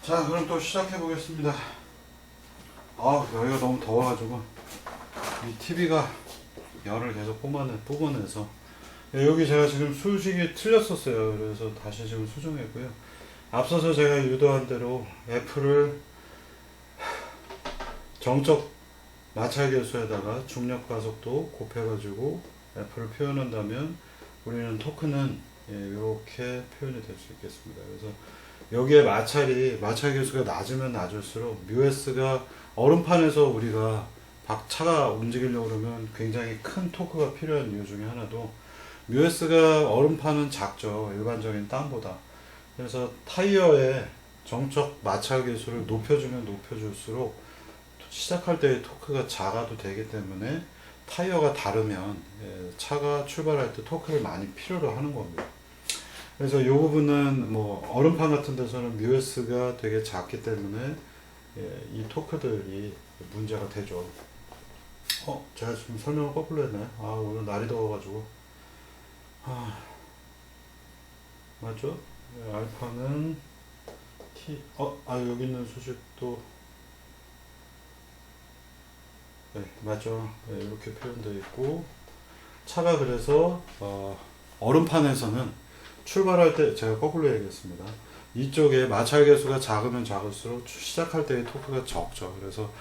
자, 그럼 또 시작해 보겠습니다. 여기가 너무 더워가지고 이 TV가 열을 계속 뿜어내서 여기 제가 지금 수식이 틀렸었어요. 그래서 다시 지금 수정했고요. 앞서서 제가 유도한 대로 F를 정적 마찰계수에다가 중력 가속도 곱해가지고 F를 표현한다면 우리는 토크는 이렇게 표현이 될 수 있겠습니다. 그래서 여기에 마찰계수가 낮으면 낮을수록 뮤S가 얼음판에서 우리가 차가 움직이려고 그러면 굉장히 큰 토크가 필요한 이유 중에 하나도 뮤S가 얼음판은 작죠. 일반적인 땅보다. 그래서 타이어의 정적 마찰계수를 높여주면 높여줄수록 시작할 때의 토크가 작아도 되기 때문에 타이어가 다르면 차가 출발할 때 토크를 많이 필요로 하는 겁니다. 그래서 이 부분은 뭐 얼음판 같은 데서는 뮤S가 되게 작기 때문에 이 토크들이 문제가 되죠. 제가 지금 설명을 거꾸로 했네. 오늘 날이 더워가지고. 맞죠? 알파는 T, 여기 있는 수식도 네, 맞죠. 이렇게 표현되어 있고, 차가 그래서 얼음판에서는 출발할 때 제가 거꾸로 얘기했습니다. 이쪽에 마찰계수가 작으면 작을수록 시작할 때의 토크가 적죠. 그래서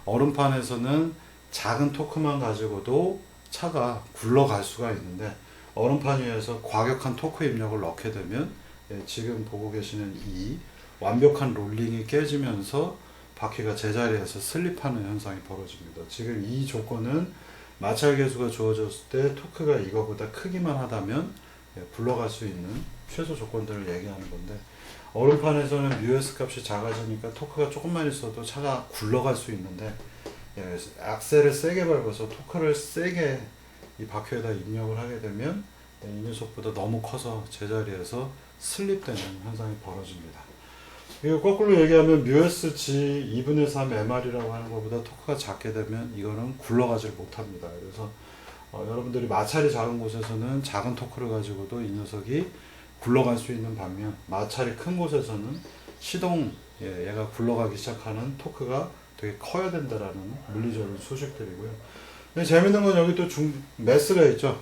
얼음판에서는 작은 토크만 가지고도 차가 굴러갈 수가 있는데 얼음판 위에서 과격한 토크 입력을 넣게 되면 지금 보고 계시는 이 완벽한 롤링이 깨지면서 바퀴가 제자리에서 슬립하는 현상이 벌어집니다. 지금 이 조건은 마찰계수가 주어졌을 때 토크가 이거보다 크기만 하다면 굴러갈 수 있는 최소 조건들을 얘기하는 건데 얼음판에서는 뮤스 값이 작아지니까 토크가 조금만 있어도 차가 굴러갈 수 있는데 악셀을 세게 밟아서 토크를 세게 이 바퀴에다 입력을 하게 되면 이 녀석보다 너무 커서 제자리에서 슬립되는 현상이 벌어집니다. 이거 거꾸로 얘기하면 뮤SG 2분의 3 MR이라고 하는 것보다 토크가 작게 되면 이거는 굴러가질 못합니다. 그래서 여러분들이 마찰이 작은 곳에서는 작은 토크를 가지고도 이 녀석이 굴러갈 수 있는 반면 마찰이 큰 곳에서는 얘가 굴러가기 시작하는 토크가 되게 커야 된다라는 물리적인 수식들이고요. 근데 재밌는 건 여기 또 매스가 있죠.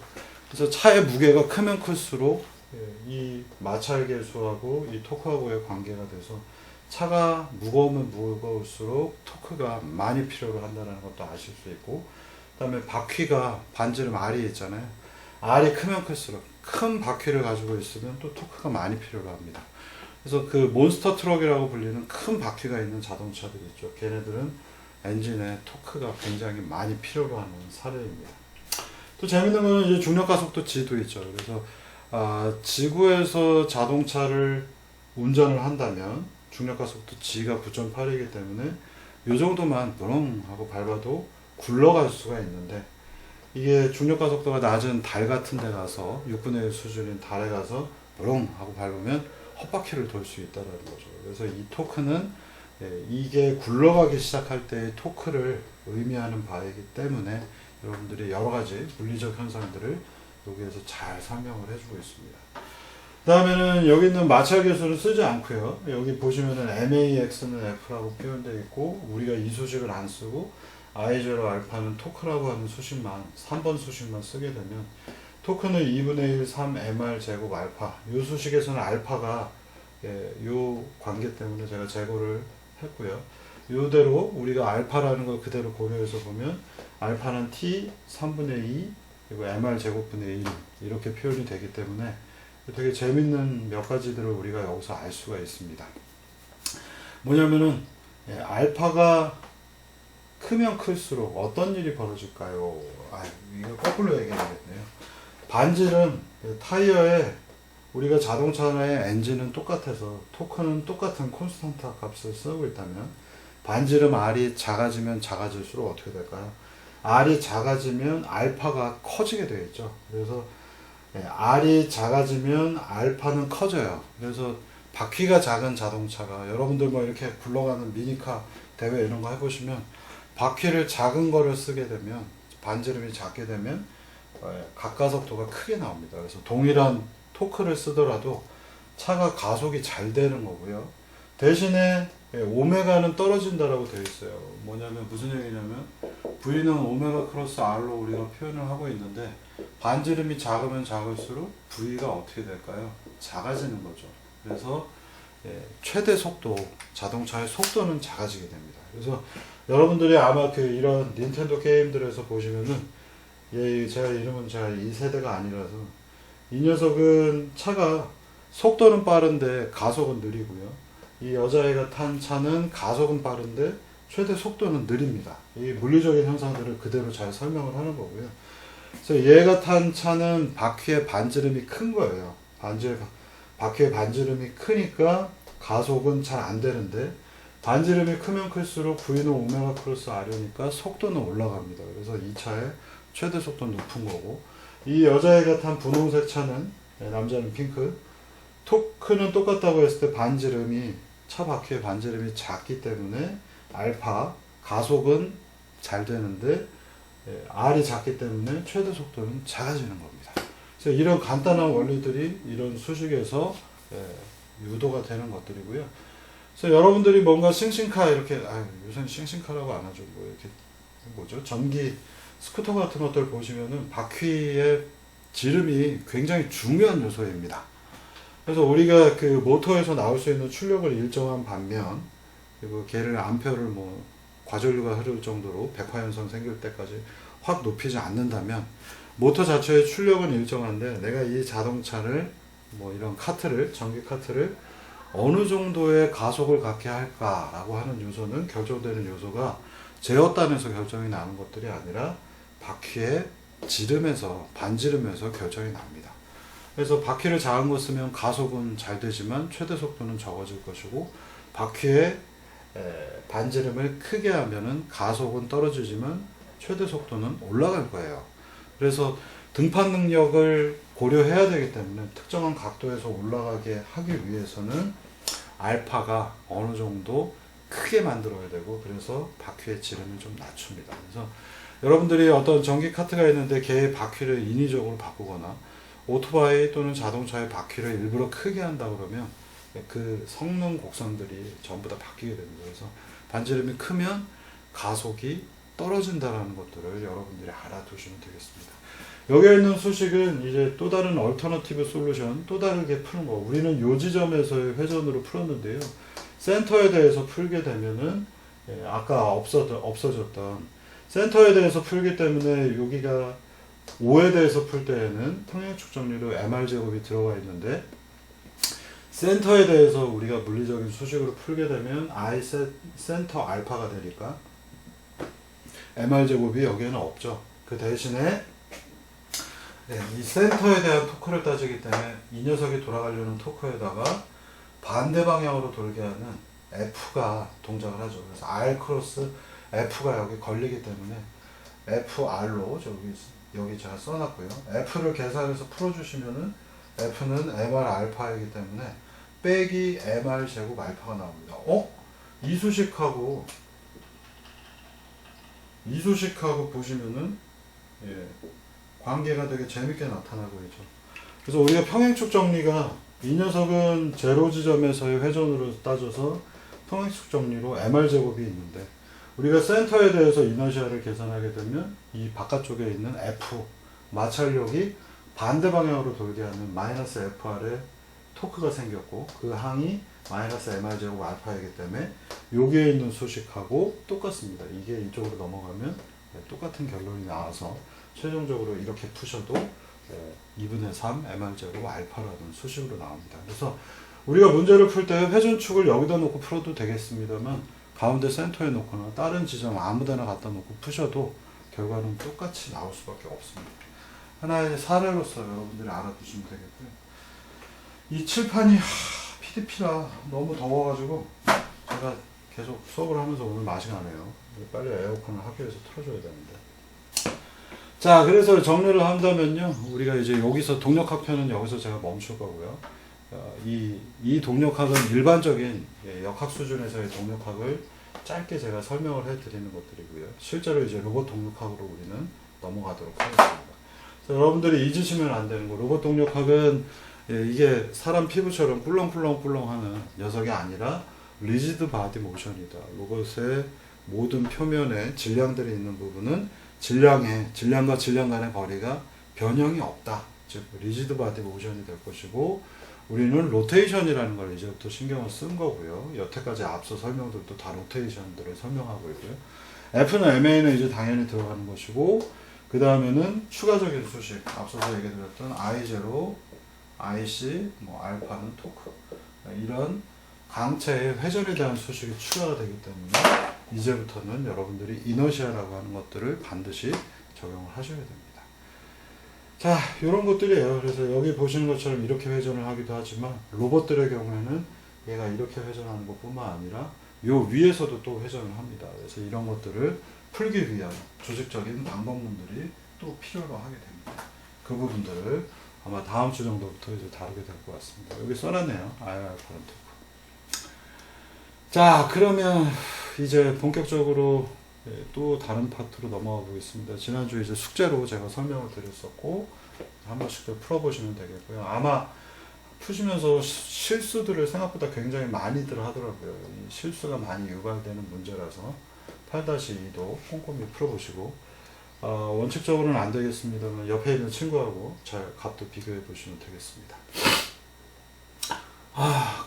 그래서 차의 무게가 크면 클수록 이 마찰계수하고 이 토크하고의 관계가 돼서 차가 무거우면 무거울수록 토크가 많이 필요로 한다는 것도 아실 수 있고, 그 다음에 바퀴가 반지름 R이 있잖아요. R이 크면 클수록 큰 바퀴를 가지고 있으면 또 토크가 많이 필요로 합니다. 그래서 그 몬스터 트럭이라고 불리는 큰 바퀴가 있는 자동차들이 있죠. 걔네들은 엔진에 토크가 굉장히 많이 필요로 하는 사례입니다. 또 재밌는 거는 이제 중력 가속도 G도 있죠. 그래서 지구에서 자동차를 운전을 한다면 중력 가속도 G가 9.8이기 때문에 이 정도만 브렁 하고 밟아도 굴러갈 수가 있는데 이게 중력 가속도가 낮은 달 같은 데 가서 6분의 1 수준인 달에 가서 브렁 하고 밟으면 헛바퀴를 돌 수 있다는 거죠. 그래서 이 토크는 이게 굴러가기 시작할 때의 토크를 의미하는 바이기 때문에 여러분들이 여러 가지 물리적 현상들을 여기에서 잘 설명을 해주고 있습니다. 그 다음에는 여기 있는 마찰계수를 쓰지 않고요. 여기 보시면은 MAX는 F라고 표현되어 있고 우리가 이 수식을 안 쓰고 I0 알파는 토크라고 하는 수식만 3번 수식만 쓰게 되면 토크는 2분의 1 3 MR 제곱 알파 이 수식에서는 알파가 이 관계 때문에 제가 제거를 했고요. 이대로 우리가 알파라는 걸 그대로 고려해서 보면 알파는 T 3분의 2 그리고 MR 제곱분의 1 이렇게 표현이 되기 때문에 되게 재밌는 몇 가지들을 우리가 여기서 알 수가 있습니다. 뭐냐면은 알파가 크면 클수록 어떤 일이 벌어질까요? 이거 거꾸로 얘기해야겠네요. 반지름 타이어에 우리가 자동차의 엔진은 똑같아서 토크는 똑같은 콘스탄트 값을 쓰고 있다면 반지름 R이 작아지면 작아질수록 어떻게 될까요? R이 작아지면 알파가 커지게 되겠죠. 그래서 R이 작아지면 알파는 커져요. 그래서 바퀴가 작은 자동차가 여러분들 뭐 이렇게 굴러가는 미니카 대회 이런 거 해보시면 바퀴를 작은 거를 쓰게 되면 반지름이 작게 되면 각가속도가 크게 나옵니다. 그래서 동일한 토크를 쓰더라도 차가 가속이 잘 되는 거고요. 대신에 오메가는 떨어진다라고 되어 있어요. 뭐냐면 무슨 얘기냐면 V는 오메가 크로스 R로 우리가 표현을 하고 있는데 반지름이 작으면 작을수록 V가 어떻게 될까요? 작아지는 거죠. 그래서 최대 속도, 자동차의 속도는 작아지게 됩니다. 그래서 여러분들이 아마 이런 닌텐도 게임들에서 보시면은 제가 이름은 제가 이 세대가 아니라서 이 녀석은 차가 속도는 빠른데 가속은 느리고요. 이 여자애가 탄 차는 가속은 빠른데 최대 속도는 느립니다. 이 물리적인 현상들을 그대로 잘 설명을 하는 거고요. 그래서 얘가 탄 차는 바퀴의 반지름이 큰 거예요. 바퀴의 반지름이 크니까 가속은 잘 안 되는데 반지름이 크면 클수록 V는 오메가 크로스 R이니까 속도는 올라갑니다. 그래서 이 차의 최대 속도는 높은 거고 이 여자애가 탄 분홍색 차는 남자는 핑크 토크는 똑같다고 했을 때 반지름이 차 바퀴의 반지름이 작기 때문에 알파 가속은 잘 되는데 R이 작기 때문에 최대 속도는 작아지는 겁니다. 그래서 이런 간단한 원리들이 이런 수식에서 유도가 되는 것들이고요. 그래서 여러분들이 뭔가 싱싱카 이렇게 요새는 싱싱카라고 안 하죠. 뭐 이렇게 뭐죠? 전기 스쿠터 같은 것들 보시면은 바퀴의 지름이 굉장히 중요한 요소입니다. 그래서 우리가 그 모터에서 나올 수 있는 출력을 일정한 반면 그리고 걔를 암페어를 뭐 과전류가 흐를 정도로 백화현상 생길 때까지 확 높이지 않는다면 모터 자체의 출력은 일정한데 내가 이 자동차를 뭐 이런 카트를 전기 카트를 어느 정도의 가속을 갖게 할까라고 하는 요소는 결정되는 요소가 제어단에서 결정이 나는 것들이 아니라 바퀴의 지름에서 반지름에서 결정이 납니다. 그래서 바퀴를 작은 거 쓰면 가속은 잘 되지만 최대 속도는 적어질 것이고 바퀴의 반지름을 크게 하면은 가속은 떨어지지만 최대 속도는 올라갈 거예요. 그래서 등판 능력을 고려해야 되기 때문에 특정한 각도에서 올라가게 하기 위해서는 알파가 어느 정도 크게 만들어야 되고 그래서 바퀴의 지름을 좀 낮춥니다. 그래서 여러분들이 어떤 전기 카트가 있는데 걔의 바퀴를 인위적으로 바꾸거나 오토바이 또는 자동차의 바퀴를 일부러 크게 한다 그러면 그 성능 곡선들이 전부 다 바뀌게 됩니다. 그래서 반지름이 크면 가속이 떨어진다는 것들을 여러분들이 알아두시면 되겠습니다. 여기에 있는 수식은 이제 또 다른 얼터너티브 솔루션, 또 다르게 푸는 거. 우리는 요 지점에서의 회전으로 풀었는데요. 센터에 대해서 풀게 되면은 아까 없어졌던 센터에 대해서 풀기 때문에 여기가 5에 대해서 풀 때에는 평행축 정리로 MR제곱이 들어가 있는데 센터에 대해서 우리가 물리적인 수식으로 풀게 되면 I 센터 알파가 되니까 MR제곱이 여기에는 없죠. 그 대신에 이 센터에 대한 토크를 따지기 때문에 이 녀석이 돌아가려는 토크에다가 반대 방향으로 돌게 하는 F가 동작을 하죠. 그래서 R 크로스 F가 여기 걸리기 때문에 FR로 여기 제가 써놨고요. F를 계산해서 풀어주시면은 F는 MR 알파이기 때문에 빼기 MR 제곱 알파가 나옵니다. 이 수식하고 보시면은 관계가 되게 재밌게 나타나고 있죠. 그래서 우리가 평행축 정리가 이 녀석은 제로 지점에서의 회전으로 따져서 평행축 정리로 MR제곱이 있는데 우리가 센터에 대해서 이너시아를 계산하게 되면 이 바깥쪽에 있는 F 마찰력이 반대 방향으로 돌게 하는 마이너스 FR의 토크가 생겼고 그 항이 마이너스 MR제곱 알파이기 때문에 여기에 있는 수식하고 똑같습니다. 이게 이쪽으로 넘어가면 똑같은 결론이 나와서 최종적으로 이렇게 푸셔도 2분의 3 MR제곱 알파라는 수식으로 나옵니다. 그래서 우리가 문제를 풀 때 회전축을 여기다 놓고 풀어도 되겠습니다만 가운데 센터에 놓거나 다른 지점 아무데나 갖다 놓고 푸셔도 결과는 똑같이 나올 수밖에 없습니다. 하나의 사례로서 여러분들이 알아두시면 되겠고요. 이 칠판이 PDP라 너무 더워가지고 제가 계속 수업을 하면서 오늘 맛이 나네요. 빨리 에어컨을 학교에서 틀어줘야 되는데. 자, 그래서 정리를 한다면요. 우리가 이제 여기서 동력학편은 여기서 제가 멈출 거고요. 이 동력학은 일반적인 역학 수준에서의 동력학을 짧게 제가 설명을 해드리는 것들이고요. 실제로 이제 로봇 동력학으로 우리는 넘어가도록 하겠습니다. 여러분들이 잊으시면 안 되는 거, 로봇 동력학은 이게 사람 피부처럼 꿀렁꿀렁꿀렁하는 녀석이 아니라 리지드 바디 모션이다. 로봇의 모든 표면에 질량들이 있는 부분은 질량과 질량 간의 거리가 변형이 없다. 즉 리지드 바디 모션이 될 것이고, 우리는 로테이션이라는 걸 이제부터 신경을 쓴 거고요. 여태까지 앞서 설명들도 다 로테이션들을 설명하고 있고요. F는 MA는 이제 당연히 들어가는 것이고, 그 다음에는 추가적인 수식, 앞서서 얘기 드렸던 I0, IC, 알파는 토크, 이런 강체의 회전에 대한 수식이 추가가 되기 때문에 이제부터는 여러분들이 이너시아라고 하는 것들을 반드시 적용을 하셔야 됩니다. 자, 이런 것들이에요. 그래서 여기 보시는 것처럼 이렇게 회전을 하기도 하지만, 로봇들의 경우에는 얘가 이렇게 회전하는 것뿐만 아니라 요 위에서도 또 회전을 합니다. 그래서 이런 것들을 풀기 위한 조직적인 방법론들이 또 필요로 하게 됩니다. 그 부분들을 아마 다음 주 정도부터 이제 다루게 될 것 같습니다. 여기 써놨네요. IR 커런트. 자, 그러면 이제 본격적으로 또 다른 파트로 넘어가 보겠습니다. 지난주 이제 숙제로 제가 설명을 드렸었고, 한 번씩 더 풀어보시면 되겠고요. 아마 푸시면서 실수들을 생각보다 굉장히 많이들 하더라고요. 이 실수가 많이 유발되는 문제라서 8-2도 꼼꼼히 풀어보시고, 원칙적으로는 안 되겠습니다만 옆에 있는 친구하고 잘 값도 비교해 보시면 되겠습니다.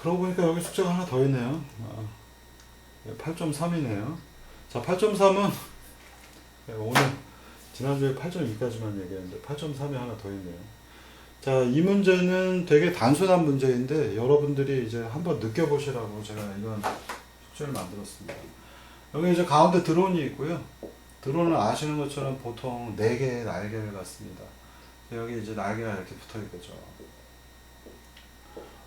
그러고 보니까 여기 숙제가 하나 더 있네요. 8.3이네요. 자, 8.3은 오늘 지난주에 8.2까지만 얘기했는데 8.3이 하나 더 있네요. 자, 이 문제는 되게 단순한 문제인데 여러분들이 이제 한번 느껴보시라고 제가 이런 숙제를 만들었습니다. 여기 이제 가운데 드론이 있고요. 드론은 아시는 것처럼 보통 4개의 날개를 갖습니다. 여기 이제 날개가 이렇게 붙어 있겠죠.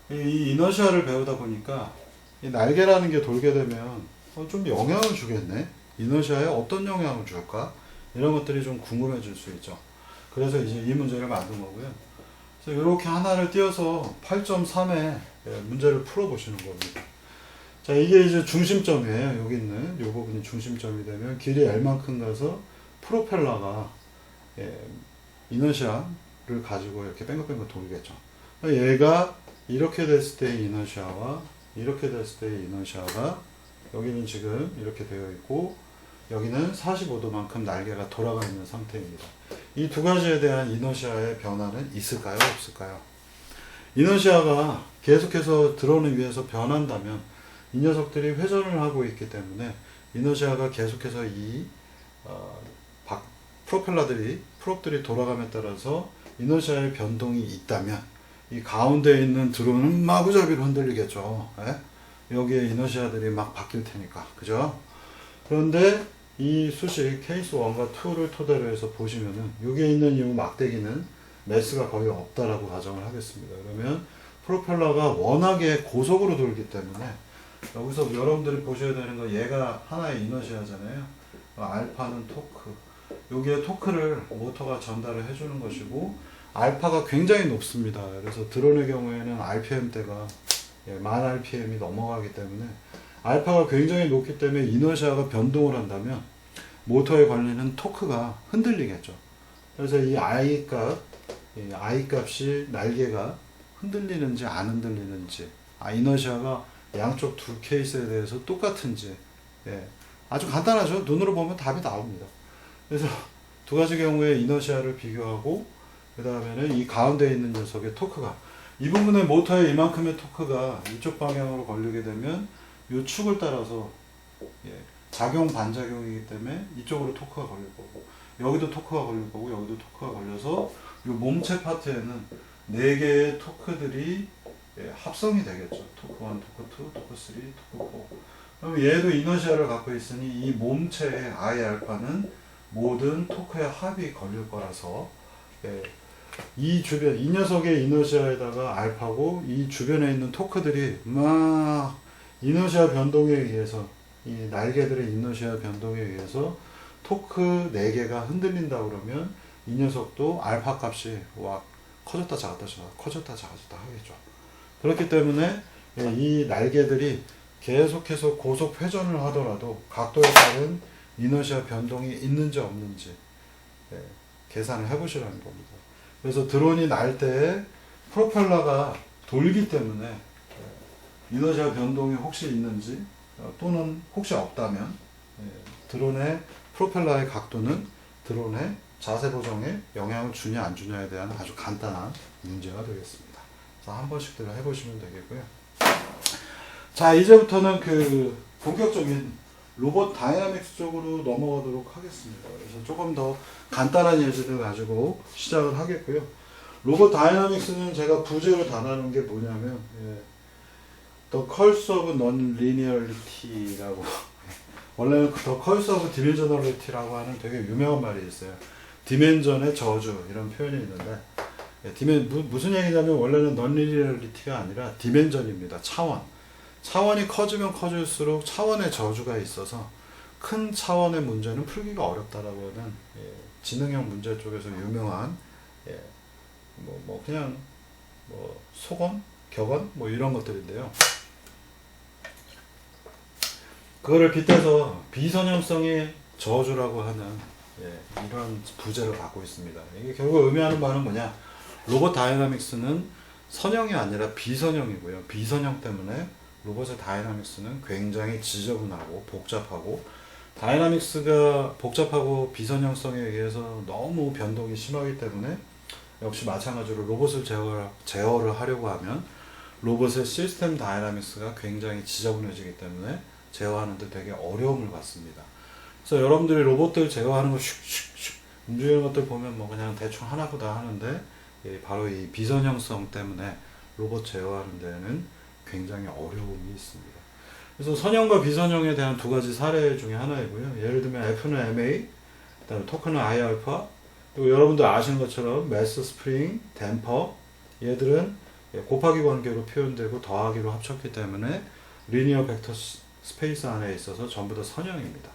이 이너시아를 배우다 보니까 이 날개라는 게 돌게 되면 좀 영향을 주겠네? 이너시아에 어떤 영향을 줄까? 이런 것들이 좀 궁금해질 수 있죠. 그래서 이제 이 문제를 만든 거고요. 그래서 이렇게 하나를 띄어서 8.3에 문제를 풀어보시는 겁니다. 자, 이게 이제 중심점이에요. 여기 있는 이 부분이 중심점이 되면 길이 L만큼 가서 프로펠러가 이너시아를 가지고 이렇게 뺑글뺑글 돌겠죠. 얘가 이렇게 됐을 때의 이너시아와 이렇게 됐을 때의 이너시아가 여기는 지금 이렇게 되어 있고, 여기는 45도만큼 날개가 돌아가 있는 상태입니다. 이 두 가지에 대한 이너시아의 변화는 있을까요? 없을까요? 이너시아가 계속해서 드론을 위해서 변한다면 이 녀석들이 회전을 하고 있기 때문에 이너시아가 계속해서 이 프롭들이 돌아감에 따라서 이너시아의 변동이 있다면 이 가운데 있는 드론은 마구잡이로 흔들리겠죠. 여기에 이너시아들이 막 바뀔 테니까. 그죠? 그런데 이 수식 케이스 1과 2를 토대로 해서 보시면은 여기에 있는 이 막대기는 매스가 거의 없다라고 가정을 하겠습니다. 그러면 프로펠러가 워낙에 고속으로 돌기 때문에 여기서 여러분들이 보셔야 되는 건 얘가 하나의 이너시아잖아요. 알파는 토크. 여기에 토크를 모터가 전달을 해주는 것이고, 알파가 굉장히 높습니다. 그래서 드론의 경우에는 RPM대가 10,000rpm이 넘어가기 때문에 알파가 굉장히 높기 때문에 이너시아가 변동을 한다면 모터에 걸리는 토크가 흔들리겠죠. 그래서 이 I 값이 날개가 흔들리는지 안 흔들리는지, 이너시아가 양쪽 두 케이스에 대해서 똑같은지, 아주 간단하죠. 눈으로 보면 답이 나옵니다. 그래서 두 가지 경우에 이너시아를 비교하고, 그 다음에는 이 가운데 있는 녀석의 토크가, 이 부분의 모터에 이만큼의 토크가 이쪽 방향으로 걸리게 되면 이 축을 따라서 작용 반작용이기 때문에 이쪽으로 토크가 걸릴 거고, 여기도 토크가 걸릴 거고, 여기도 토크가 걸려서 이 몸체 파트에는 4개의 토크들이 합성이 되겠죠. 토크 1, 토크 2, 토크 3, 토크 4. 그럼 얘도 이너시아를 갖고 있으니 이 몸체의 I 알파는 모든 토크의 합이 걸릴 거라서 이 주변, 이 녀석의 이너시아에다가 알파고 이 주변에 있는 토크들이 막 이너시아 변동에 의해서, 이 날개들의 이너시아 변동에 의해서 토크 4개가 흔들린다 그러면 이 녀석도 알파 값이 와 커졌다 작았다 작아졌다 하겠죠. 그렇기 때문에 이 날개들이 계속해서 고속 회전을 하더라도 각도에 따른 이너시아 변동이 있는지 없는지 계산을 해보시라는 겁니다. 그래서 드론이 날 때 프로펠러가 돌기 때문에 이너시아 변동이 혹시 있는지 또는 혹시 없다면 드론의 프로펠러의 각도는 드론의 자세 보정에 영향을 주냐 안 주냐에 대한 아주 간단한 문제가 되겠습니다. 그래서 한 번씩들 해보시면 되겠고요. 자, 이제부터는 그 본격적인 로봇 다이나믹스 쪽으로 넘어가도록 하겠습니다. 그래서 조금 더 간단한 예제를 가지고 시작을 하겠고요. 로봇 다이나믹스는 제가 부제로 달아놓은 게 뭐냐면 The Curse of Non-Linearity라고 원래는 The Curse of Dimensionality라고 하는 되게 유명한 말이 있어요. 디멘전의 저주 이런 표현이 있는데 무슨 얘기냐면 원래는 Non-Linearity가 아니라 디멘전입니다. 차원이 커지면 커질수록 차원의 저주가 있어서 큰 차원의 문제는 풀기가 어렵다라고 하는 지능형 문제 쪽에서 유명한 그냥 속언, 격언 이런 것들인데요. 그거를 빗대서 비선형성의 저주라고 하는 이런 부제를 갖고 있습니다. 이게 결국 의미하는 바는 뭐냐? 로봇 다이나믹스는 선형이 아니라 비선형이고요. 비선형 때문에 로봇의 다이나믹스는 굉장히 지저분하고 복잡하고 다이나믹스가 복잡하고 비선형성에 의해서 너무 변동이 심하기 때문에 역시 마찬가지로 로봇을 제어를 하려고 하면 로봇의 시스템 다이나믹스가 굉장히 지저분해지기 때문에 제어하는데 되게 어려움을 받습니다. 그래서 여러분들이 로봇들 제어하는 거 슉슉슉 움직이는 것들 보면 그냥 대충 하나보다 하는데 바로 이 비선형성 때문에 로봇 제어하는 데는 굉장히 어려움이 있습니다. 그래서 선형과 비선형에 대한 두 가지 사례 중에 하나이고요. 예를 들면 F는 MA, 그다음에 토크는 I알파, 그리고 여러분들 아시는 것처럼 매스 스프링, 댐퍼 얘들은 곱하기 관계로 표현되고 더하기로 합쳤기 때문에 리니어 벡터 스페이스 안에 있어서 전부 다 선형입니다.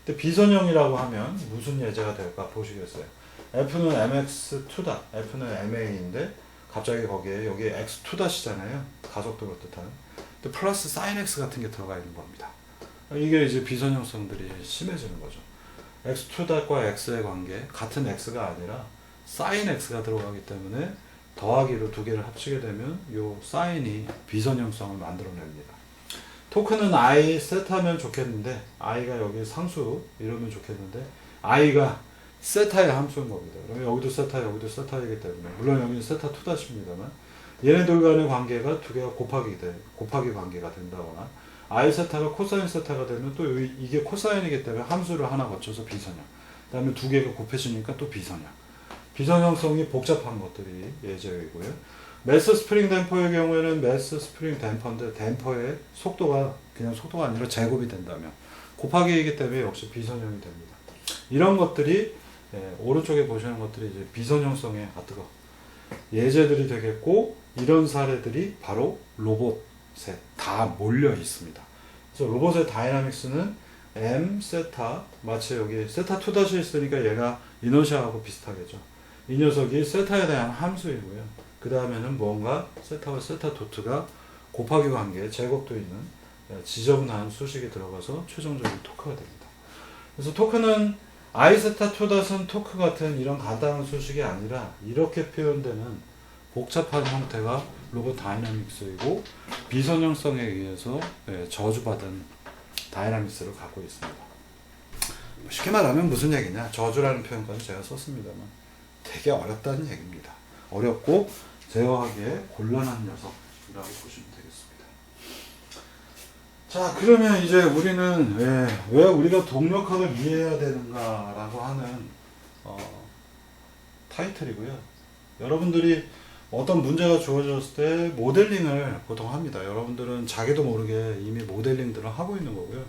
근데 비선형이라고 하면 무슨 예제가 될까 보시겠어요? F는 MX2다. F는 MA인데 갑자기 거기에 여기 X2-이잖아요. 가속도를 뜻하는. 근데 플러스 sin X 같은 게 들어가 있는 겁니다. 이게 이제 비선형성들이 심해지는 거죠. X2-과 X의 관계, 같은 X가 아니라 sin X가 들어가기 때문에 더하기로 두 개를 합치게 되면 요 sign이 비선형성을 만들어냅니다. 토크는 I 세타면 좋겠는데 I가 여기 상수 이러면 좋겠는데 I가 세타의 함수인 겁니다. 그러면 여기도 세타, 여기도 세타이기 때문에 물론 여기는 세타 2-입니다만 얘네들 간의 관계가 두 개가 곱하기 관계가 된다거나 I 세타가 코사인 세타가 되면 또 이게 코사인이기 때문에 함수를 하나 거쳐서 비선형. 그 다음에 두 개가 곱해지니까 또 비선형. 비선형성이 복잡한 것들이 예제이고요. 매스 스프링 댐퍼의 경우에는 매스 스프링 댐퍼인데 댐퍼의 속도가 그냥 속도가 아니라 제곱이 된다면 곱하기이기 때문에 역시 비선형이 됩니다. 이런 것들이 오른쪽에 보시는 것들이 이제 비선형성의 예제들이 되겠고 이런 사례들이 바로 로봇에 다 몰려 있습니다. 그래서 로봇의 다이나믹스는 M 세타 마치 여기 세타 2- 있으니까 얘가 이너시아하고 비슷하겠죠. 이 녀석이 세타에 대한 함수이고요. 그 다음에는 뭔가 세타와 세타 도트가 곱하기 관계 제곱도 있는 지저분한 수식이 들어가서 최종적인 토크가 됩니다. 그래서 토크는 I세타 2-은 토크 같은 이런 간단한 수식이 아니라 이렇게 표현되는 복잡한 형태가 로봇 다이나믹스이고 비선형성에 의해서 저주받은 다이나믹스를 갖고 있습니다. 쉽게 말하면 무슨 얘기냐? 저주라는 표현까지 제가 썼습니다만 되게 어렵다는 얘기입니다. 어렵고 제어하기에 곤란한 녀석이라고 보시면 되겠습니다. 자, 그러면 이제 우리는 왜 우리가 동력학을 이해해야 되는가라고 하는 타이틀이고요. 여러분들이 어떤 문제가 주어졌을 때 모델링을 보통 합니다. 여러분들은 자기도 모르게 이미 모델링들을 하고 있는 거고요.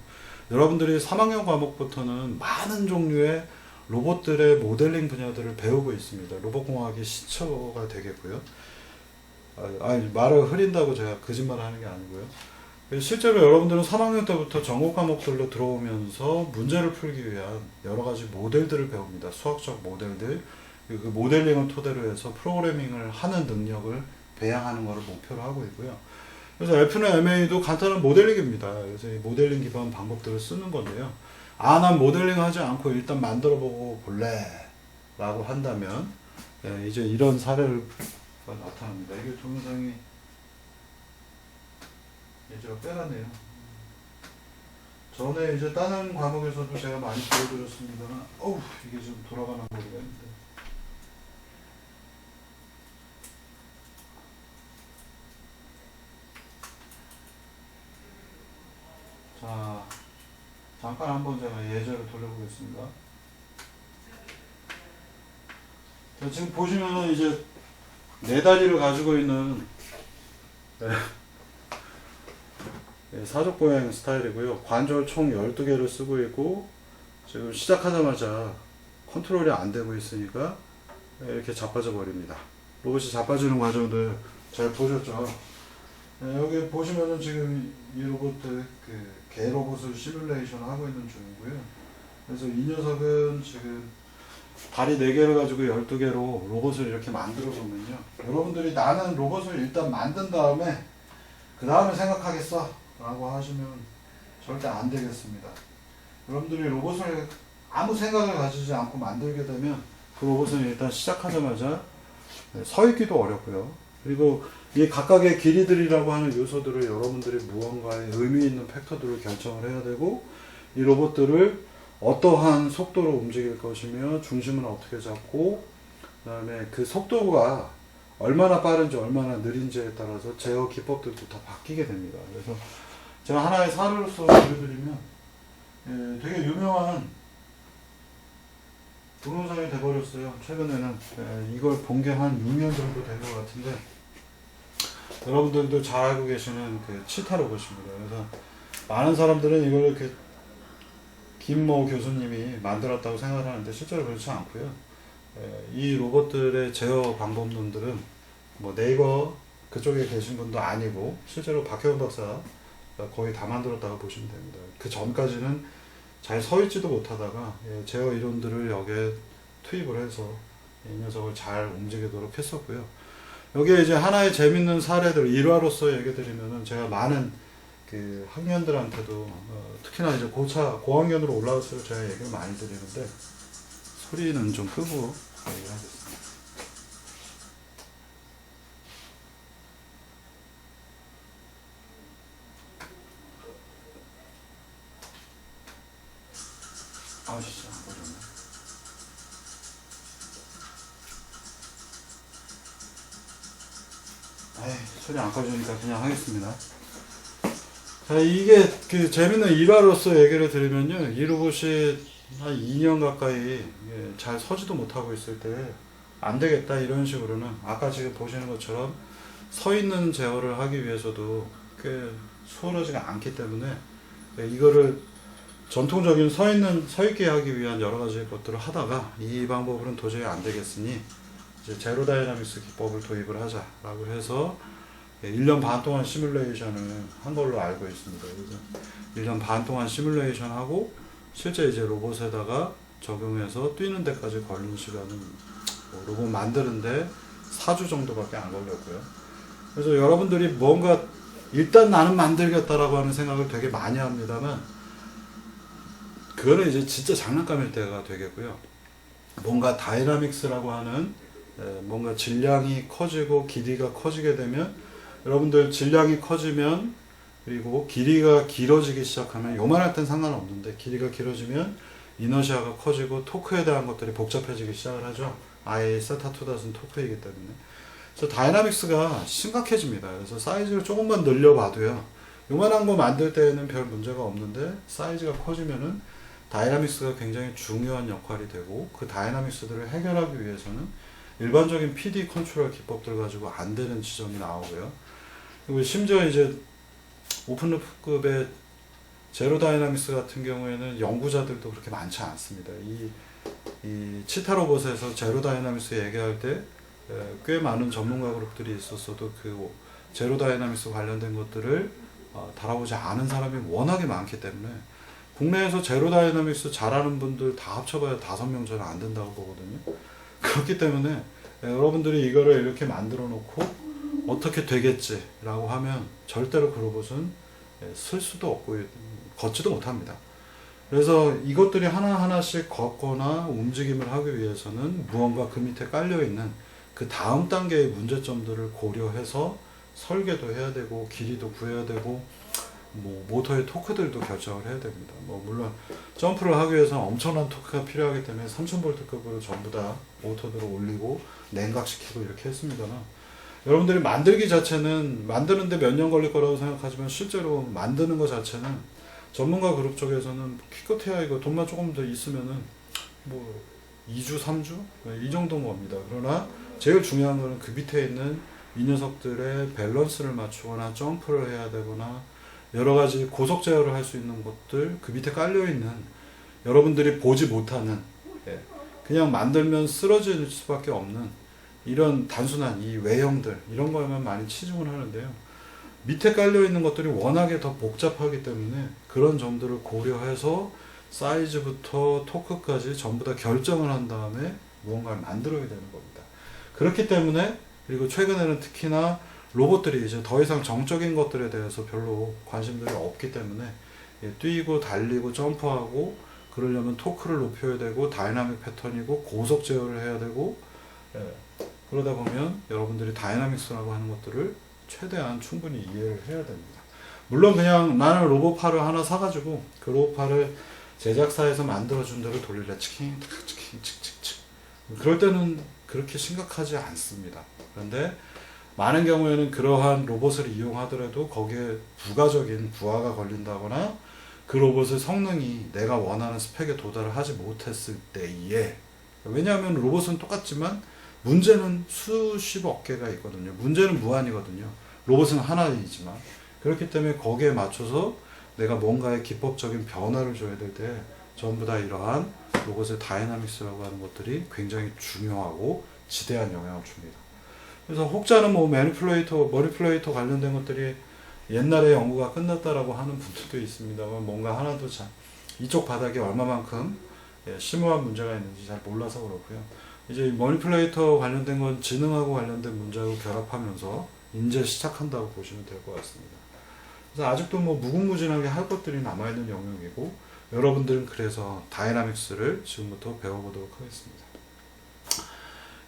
여러분들이 3학년 과목부터는 많은 종류의 로봇들의 모델링 분야들을 배우고 있습니다. 로봇공학이 시초가 되겠고요. 말을 흐린다고 제가 거짓말 하는 게 아니고요. 실제로 여러분들은 3학년 때부터 전공 과목들로 들어오면서 문제를 풀기 위한 여러 가지 모델들을 배웁니다. 수학적 모델들, 그 모델링을 토대로 해서 프로그래밍을 하는 능력을 배양하는 것을 목표로 하고 있고요. 그래서 F는 MA도 간단한 모델링입니다. 그래서 이 모델링 기반 방법들을 쓰는 건데요. 난 모델링 하지 않고 일단 만들어 보고 볼래 라고 한다면 이제 이런 사례를 나타납니다. 이게 동영상이 예제가 빼라네요. 전에 이제 다른 과목에서도 제가 많이 보여드렸습니다만, 어우, 이게 좀 돌아가는 거리가 있는데. 자, 잠깐 한번 제가 예제를 돌려보겠습니다. 자, 지금 보시면은 이제 네 다리를 가지고 있는 사족보행 스타일이고요. 관절 총 12개를 쓰고 있고, 지금 시작하자마자 컨트롤이 안 되고 있으니까 이렇게 자빠져 버립니다. 로봇이 자빠지는 과정들 잘 보셨죠? 여기 보시면은 지금 이 로봇들 개 로봇을 시뮬레이션 하고 있는 중이고요. 그래서 이 녀석은 지금 다리 4개를 가지고 12개로 로봇을 이렇게 만들어 보면요. 여러분들이 나는 로봇을 일단 만든 다음에 그 다음에 생각하겠어 라고 하시면 절대 안 되겠습니다. 여러분들이 로봇을 아무 생각을 가지지 않고 만들게 되면 그 로봇은 일단 시작하자마자 서 있기도 어렵고요. 그리고 이 각각의 길이들이라고 하는 요소들을 여러분들이 무언가의 의미 있는 팩터들을 결정을 해야 되고, 이 로봇들을 어떠한 속도로 움직일 것이며 중심은 어떻게 잡고, 그 다음에 그 속도가 얼마나 빠른지 얼마나 느린지에 따라서 제어 기법들도 다 바뀌게 됩니다. 그래서 제가 하나의 사례로서 보여드리면 되게 유명한 동영상이 돼버렸어요. 최근에는 이걸 본 게 한 6년 정도 된 것 같은데, 여러분들도 잘 알고 계시는 그 치타 로봇입니다. 그래서 많은 사람들은 이걸 이렇게 김모 교수님이 만들었다고 생각을 하는데 실제로 그렇지 않고요. 이 로봇들의 제어 방법론들은 뭐 네이버 그쪽에 계신 분도 아니고 실제로 박혜원 박사가 거의 다 만들었다고 보시면 됩니다. 그 전까지는 잘 서있지도 못하다가 제어 이론들을 여기에 투입을 해서 이 녀석을 잘 움직이도록 했었고요. 여기에 이제 하나의 재밌는 사례들 일화로서 얘기 드리면은, 제가 많은 그 학년들한테도 특히나 이제 고학년으로 올라갈수록 제가 얘기를 많이 드리는데, 소리는 좀 끄고 얘기를 하겠습니다. 아, 진짜 안 보셨네. 에이, 소리 안 꺼주니까 그냥 하겠습니다. 자, 이게 그 재밌는 일화로서 얘기를 드리면요. 이 로봇이 한 2년 가까이 잘 서지도 못하고 있을 때 안 되겠다 이런 식으로는, 아까 지금 보시는 것처럼 서 있는 제어를 하기 위해서도 꽤 수월하지가 않기 때문에 이거를 전통적인 서 있게 하기 위한 여러 가지 것들을 하다가 이 방법으로는 도저히 안 되겠으니 이제 제로 다이나믹스 기법을 도입을 하자라고 해서 1년 반 동안 시뮬레이션을 한 걸로 알고 있습니다. 그래서 1년 반 동안 시뮬레이션 하고 실제 이제 로봇에다가 적용해서 뛰는 데까지 걸리는 시간은 로봇 만드는데 4주 정도밖에 안 걸렸고요. 그래서 여러분들이 뭔가 일단 나는 만들겠다라고 하는 생각을 되게 많이 합니다만, 그거는 이제 진짜 장난감일 때가 되겠고요. 뭔가 다이나믹스라고 하는 뭔가 질량이 커지고 길이가 커지게 되면, 여러분들 질량이 커지면 그리고 길이가 길어지기 시작하면, 요만할 땐 상관없는데 길이가 길어지면 이너시아가 커지고 토크에 대한 것들이 복잡해지기 시작을 하죠. 아예 세타2닷은 토크이기 때문에. 그래서 다이나믹스가 심각해집니다. 그래서 사이즈를 조금만 늘려봐도요, 요만한 거 만들 때는 별 문제가 없는데 사이즈가 커지면은 다이나믹스가 굉장히 중요한 역할이 되고, 그 다이나믹스들을 해결하기 위해서는 일반적인 PD 컨트롤 기법들 가지고 안 되는 지점이 나오고요. 그리고 심지어 이제 오픈루프급의 제로 다이나믹스 같은 경우에는 연구자들도 그렇게 많지 않습니다. 이 치타 로봇에서 제로 다이나믹스 얘기할 때 꽤 많은 전문가 그룹들이 있었어도 그 제로 다이나믹스 관련된 것들을 다뤄보지 않은 사람이 워낙에 많기 때문에, 국내에서 제로 다이나믹스 잘하는 분들 다 합쳐봐야 5명 전에 안 된다고 보거든요. 그렇기 때문에 여러분들이 이거를 이렇게 만들어 놓고 어떻게 되겠지 라고 하면 절대로 그 로봇은 쓸 수도 없고 걷지도 못합니다. 그래서 이것들이 하나하나씩 걷거나 움직임을 하기 위해서는 무언가 그 밑에 깔려있는 그 다음 단계의 문제점들을 고려해서 설계도 해야 되고 길이도 구해야 되고 뭐 모터의 토크들도 결정을 해야 됩니다. 뭐 물론 점프를 하기 위해서 엄청난 토크가 필요하기 때문에 3000V급으로 전부 다 모터들을 올리고 냉각시키고 이렇게 했습니다만, 여러분들이 만들기 자체는 만드는데 몇 년 걸릴 거라고 생각하지만 실제로 만드는 것 자체는 전문가 그룹 쪽에서는 기껏해야 이거 돈만 조금 더 있으면은 뭐 2주 3주 이 정도인 겁니다. 그러나 제일 중요한 거는 그 밑에 있는 이 녀석들의 밸런스를 맞추거나 점프를 해야 되거나 여러 가지 고속 제어를 할 수 있는 것들, 그 밑에 깔려 있는 여러분들이 보지 못하는, 그냥 만들면 쓰러질 수밖에 없는 이런 단순한 이 외형들, 이런 거에만 많이 치중을 하는데요. 밑에 깔려 있는 것들이 워낙에 더 복잡하기 때문에 그런 점들을 고려해서 사이즈부터 토크까지 전부 다 결정을 한 다음에 무언가를 만들어야 되는 겁니다. 그렇기 때문에, 그리고 최근에는 특히나 로봇들이 이제 더 이상 정적인 것들에 대해서 별로 관심들이 없기 때문에 뛰고 달리고 점프하고 그러려면 토크를 높여야 되고 다이나믹 패턴이고 고속 제어를 해야 되고, 그러다 보면 여러분들이 다이나믹스라고 하는 것들을 최대한 충분히 이해를 해야 됩니다. 물론 그냥 나는 로봇팔을 하나 사가지고 그 로봇팔을 제작사에서 만들어준 대로 돌리래 치킨 치킨 칙칙칙, 그럴 때는 그렇게 심각하지 않습니다. 그런데 많은 경우에는 그러한 로봇을 이용하더라도 거기에 부가적인 부하가 걸린다거나 그 로봇의 성능이 내가 원하는 스펙에 도달을 하지 못했을 때에, 왜냐하면 로봇은 똑같지만 문제는 수십억 개가 있거든요. 문제는 무한이거든요. 로봇은 하나이지만. 그렇기 때문에 거기에 맞춰서 내가 뭔가의 기법적인 변화를 줘야 될 때 전부 다 이러한 로봇의 다이나믹스라고 하는 것들이 굉장히 중요하고 지대한 영향을 줍니다. 그래서 혹자는 뭐 머니플레이터 관련된 것들이 옛날에 연구가 끝났다라고 하는 분들도 있습니다만, 뭔가 하나도 참 이쪽 바닥에 얼마만큼 심오한 문제가 있는지 잘 몰라서 그렇고요. 이제 머니플레이터 관련된 건 지능하고 관련된 문제하고 결합하면서 이제 시작한다고 보시면 될 것 같습니다. 그래서 아직도 뭐 무궁무진하게 할 것들이 남아있는 영역이고, 여러분들은 그래서 다이나믹스를 지금부터 배워보도록 하겠습니다.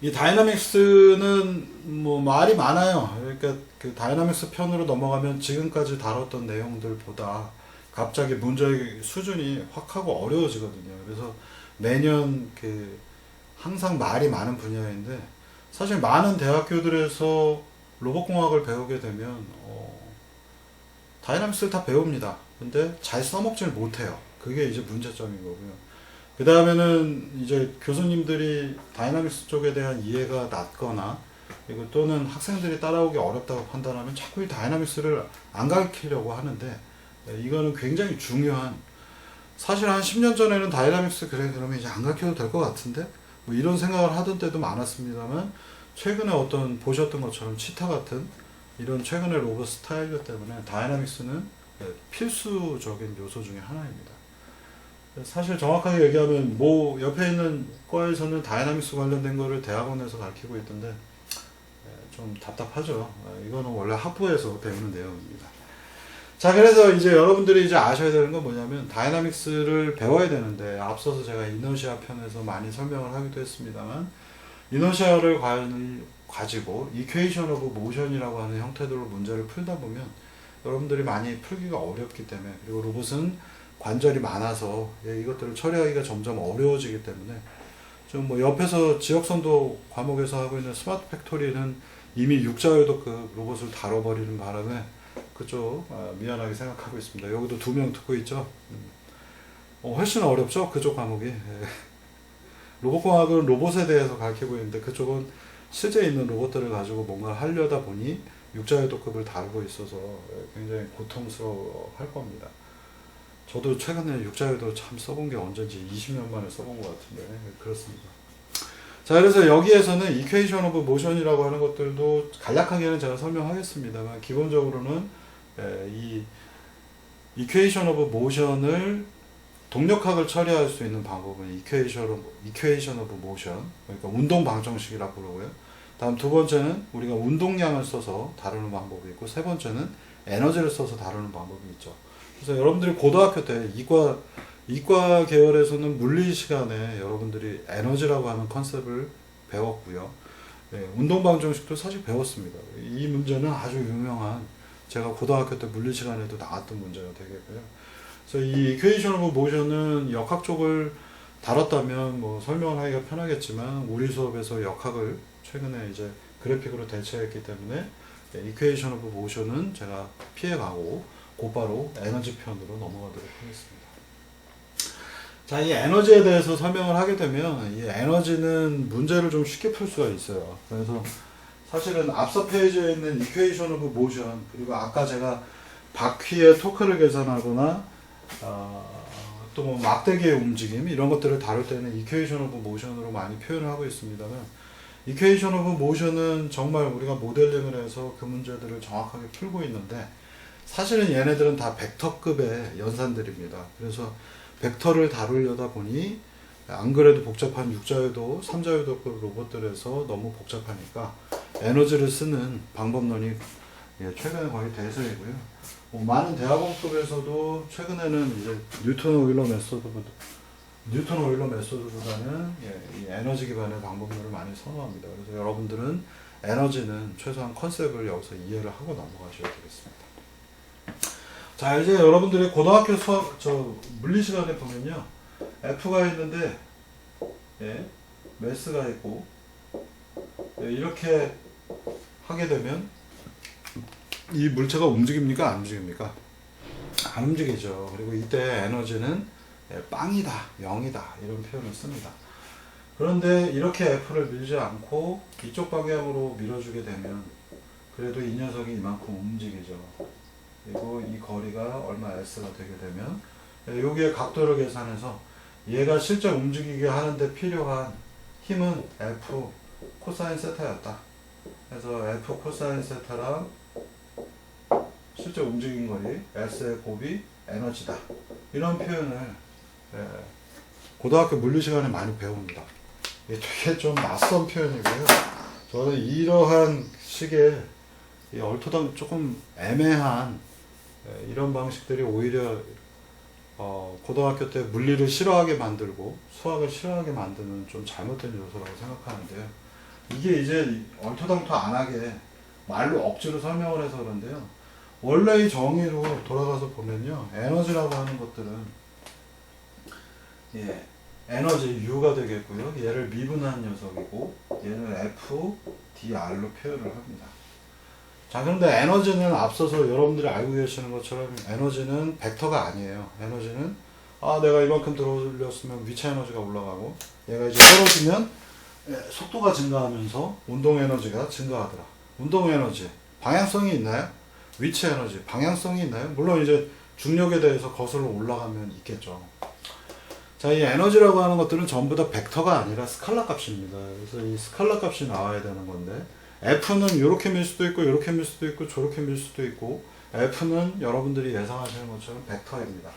이 다이나믹스는 뭐 말이 많아요. 그러니까 그 다이나믹스 편으로 넘어가면 지금까지 다뤘던 내용들보다 갑자기 문제의 수준이 확 하고 어려워지거든요. 그래서 매년 그 항상 말이 많은 분야인데, 사실 많은 대학교들에서 로봇공학을 배우게 되면 다이나믹스를 다 배웁니다. 근데 잘 써먹지를 못해요. 그게 이제 문제점인 거고요. 그 다음에는 이제 교수님들이 다이나믹스 쪽에 대한 이해가 낮거나, 그리고 또는 학생들이 따라오기 어렵다고 판단하면 자꾸 이 다이나믹스를 안 가르치려고 하는데, 이거는 굉장히 중요한, 사실 한 10년 전에는 다이나믹스 그래 그러면 이제 안 가르쳐도 될 것 같은데 뭐 이런 생각을 하던 때도 많았습니다만, 최근에 어떤 보셨던 것처럼 치타 같은 이런 최근의 로봇 스타일들 때문에 다이나믹스는 필수적인 요소 중에 하나입니다. 사실 정확하게 얘기하면 뭐 옆에 있는 과에서는 다이나믹스 관련된 거를 대학원에서 가르치고 있던데 좀 답답하죠. 이거는 원래 학부에서 배우는 내용입니다. 자, 그래서 이제 여러분들이 이제 아셔야 되는 건 뭐냐면, 다이나믹스를 배워야 되는데, 앞서서 제가 이너시아 편에서 많이 설명을 하기도 했습니다만, 이너시아를 가지고 이퀘이션 오브 모션이라고 하는 형태들로 문제를 풀다 보면 여러분들이 많이 풀기가 어렵기 때문에, 그리고 로봇은 관절이 많아서 이것들을 처리하기가 점점 어려워지기 때문에, 좀 뭐 옆에서 지역선도 과목에서 하고 있는 스마트 팩토리는 이미 육자유도급 로봇을 다뤄버리는 바람에 그쪽 미안하게 생각하고 있습니다. 여기도 2명 듣고 있죠. 훨씬 어렵죠, 그쪽 과목이. 로봇공학은 로봇에 대해서 가르치고 있는데, 그쪽은 실제 있는 로봇들을 가지고 뭔가 하려다 보니 육자유도급을 다루고 있어서 굉장히 고통스러워 할 겁니다. 저도 최근에 육자유도 참 써본 게 언젠지 20년 만에 써본 것 같은데 그렇습니다. 자, 그래서 여기에서는 이퀘이션 오브 모션이라고 하는 것들도 간략하게는 제가 설명하겠습니다만, 기본적으로는 이 이퀘이션 오브 모션을 동력학을 처리할 수 있는 방법은 이퀘이션 오브 모션, 그러니까 운동 방정식이라고 부르고요. 다음 두 번째는 우리가 운동량을 써서 다루는 방법이 있고, 세 번째는 에너지를 써서 다루는 방법이 있죠. 그래서 여러분들이 고등학교 때 이과 계열에서는 물리 시간에 여러분들이 에너지라고 하는 컨셉을 배웠고요. 운동 방정식도 사실 배웠습니다. 이 문제는 아주 유명한 제가 고등학교 때 물리 시간에도 나왔던 문제가 되겠고요. 그래서 이 이퀘이션 오브 모션은 역학 쪽을 다뤘다면 뭐 설명을 하기가 편하겠지만 우리 수업에서 역학을 최근에 이제 그래픽으로 대체했기 때문에 이퀘이션 오브 모션은 제가 피해가고 곧바로 에너지 편으로 넘어가도록 하겠습니다. 자, 이 에너지에 대해서 설명을 하게 되면 이 에너지는 문제를 좀 쉽게 풀 수가 있어요. 그래서 사실은 앞서 페이지에 있는 이퀘이션 오브 모션 그리고 아까 제가 바퀴의 토크를 계산하거나 또 뭐 막대기의 움직임 이런 것들을 다룰 때는 이퀘이션 오브 모션으로 많이 표현을 하고 있습니다만 이퀘이션 오브 모션은 정말 우리가 모델링을 해서 그 문제들을 정확하게 풀고 있는데 사실은 얘네들은 다 벡터급의 연산들입니다. 그래서 벡터를 다루려다 보니 안 그래도 복잡한 6자유도, 3자유도급 로봇들에서 너무 복잡하니까 에너지를 쓰는 방법론이 최근에 거의 대세이고요. 많은 대학원급에서도 최근에는 이제 뉴턴 오일러 메소드보다는 이 에너지 기반의 방법론을 많이 선호합니다. 그래서 여러분들은 에너지는 최소한 컨셉을 여기서 이해를 하고 넘어가셔야 되겠습니다. 자, 이제 여러분들이 고등학교 수학, 물리 시간에 보면요. F가 있는데, 매스가 있고, 이렇게 하게 되면, 이 물체가 움직입니까? 안 움직입니까? 안 움직이죠. 그리고 이때 에너지는 빵이다, 0이다, 이런 표현을 씁니다. 그런데 이렇게 F를 밀지 않고, 이쪽 방향으로 밀어주게 되면, 그래도 이 녀석이 이만큼 움직이죠. 그리고 이 거리가 얼마 s가 되게 되면 여기에 각도를 계산해서 얘가 실제 움직이게 하는데 필요한 힘은 F 코사인 세타였다. 그래서 F 코사인 세타랑 실제 움직인 거리 S의 곱이 에너지다. 이런 표현을 고등학교 물리 시간에 많이 배웁니다. 이게 되게 좀 낯선 표현이고요. 저는 이러한 식의 조금 애매한 이런 방식들이 오히려 고등학교 때 물리를 싫어하게 만들고 수학을 싫어하게 만드는 좀 잘못된 요소라고 생각하는데요. 이게 이제 얼토당토 안 하게 말로 억지로 설명을 해서 그런데요. 원래 이 정의로 돌아가서 보면요. 에너지라고 하는 것들은 에너지 U가 되겠고요. 얘를 미분한 녀석이고 얘는 F, dr로 표현을 합니다. 자, 그런데 에너지는 앞서서 여러분들이 알고 계시는 것처럼 에너지는 벡터가 아니에요. 에너지는 내가 이만큼 들어올렸으면 위치 에너지가 올라가고 얘가 이제 떨어지면 속도가 증가하면서 운동 에너지가 증가하더라. 운동 에너지 방향성이 있나요? 위치 에너지 방향성이 있나요? 물론 이제 중력에 대해서 거슬러 올라가면 있겠죠. 자, 이 에너지라고 하는 것들은 전부 다 벡터가 아니라 스칼라 값입니다. 그래서 이 스칼라 값이 나와야 되는 건데 F는 이렇게 밀 수도 있고 이렇게 밀 수도 있고 저렇게 밀 수도 있고 F는 여러분들이 예상하시는 것처럼 벡터입니다.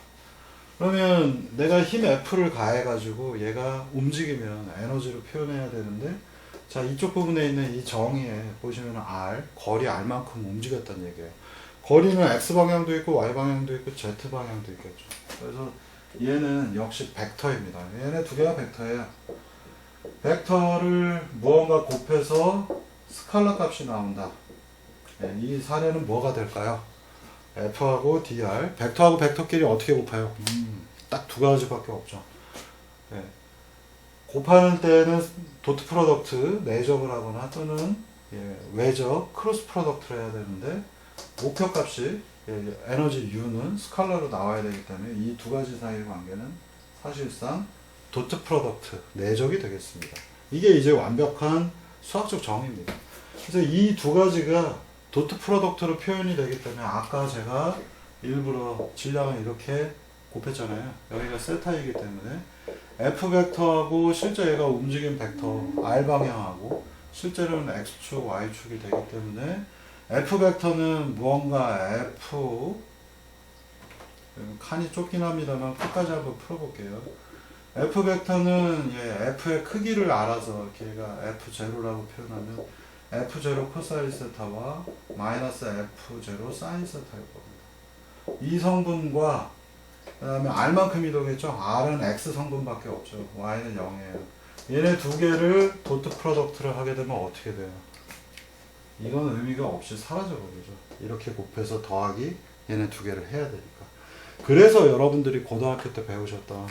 그러면 내가 힘 F를 가해 가지고 얘가 움직이면 에너지로 표현해야 되는데 자, 이쪽 부분에 있는 이 정의에 보시면 R, 거리 R만큼 움직였다는 얘기예요. 거리는 X방향도 있고 Y방향도 있고 Z방향도 있겠죠. 그래서 얘는 역시 벡터입니다. 얘네 두 개가 벡터예요. 벡터를 무언가 곱해서 스칼라 값이 나온다. 이 사례는 뭐가 될까요? F하고 DR, 벡터하고 벡터끼리 어떻게 곱해요? 딱 두 가지밖에 없죠. 곱하는 때는 도트 프로덕트 내적을 하거나 또는 외적 크로스 프로덕트를 해야 되는데 목표값이 에너지 U는 스칼라로 나와야 되기 때문에 이 두 가지 사이의 관계는 사실상 도트 프로덕트 내적이 되겠습니다. 이게 이제 완벽한 수학적 정의입니다. 그래서 이 두 가지가 도트 프로덕트로 표현이 되기 때문에 아까 제가 일부러 질량을 이렇게 곱했잖아요. 여기가 세타이기 때문에 F 벡터하고 실제 얘가 움직인 벡터 R 방향하고 실제로는 X축, Y축이 되기 때문에 F 벡터는 무언가 F 칸이 좁긴 합니다만 끝까지 한번 풀어볼게요. F 벡터는 F의 크기를 알아서 걔가 F0라고 표현하면 F0 코사인 세타와 마이너스 F0 사인 세타일 겁니다. 이 성분과 그 다음에 R만큼 이동했죠. R은 X 성분밖에 없죠. Y는 0이에요. 얘네 두 개를 도트 프로덕트를 하게 되면 어떻게 돼요? 이건 의미가 없이 사라져버리죠. 이렇게 곱해서 더하기 얘네 두 개를 해야 되니까. 그래서 여러분들이 고등학교 때 배우셨던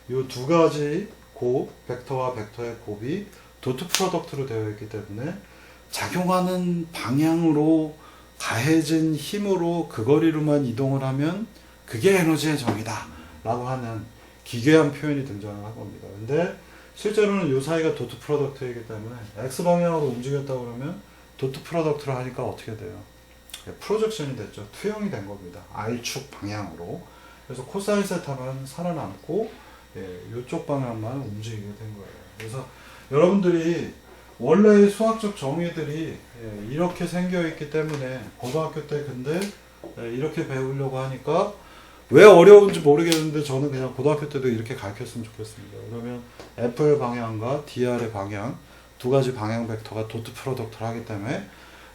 이 두 가지 곱, 벡터와 벡터의 곱이 도트 프로덕트로 되어 있기 때문에 작용하는 방향으로 가해진 힘으로 그 거리로만 이동을 하면 그게 에너지의 정의다 라고 하는 기괴한 표현이 등장을 한 겁니다. 근데 실제로는 이 사이가 도트 프로덕트이기 때문에 X방향으로 움직였다 그러면 도트 프로덕트를 하니까 어떻게 돼요? 프로젝션이 됐죠. 투영이 된 겁니다. R축 방향으로. 그래서 코사인 세타만 살아남고 이쪽 방향만 움직이게 된 거예요. 그래서 여러분들이 원래의 수학적 정의들이 이렇게 생겨 있기 때문에 고등학교 때 근데 이렇게 배우려고 하니까 왜 어려운지 모르겠는데 저는 그냥 고등학교 때도 이렇게 가르쳤으면 좋겠습니다. 그러면 F의 방향과 DR의 방향 두 가지 방향 벡터가 도트 프로덕트를 하기 때문에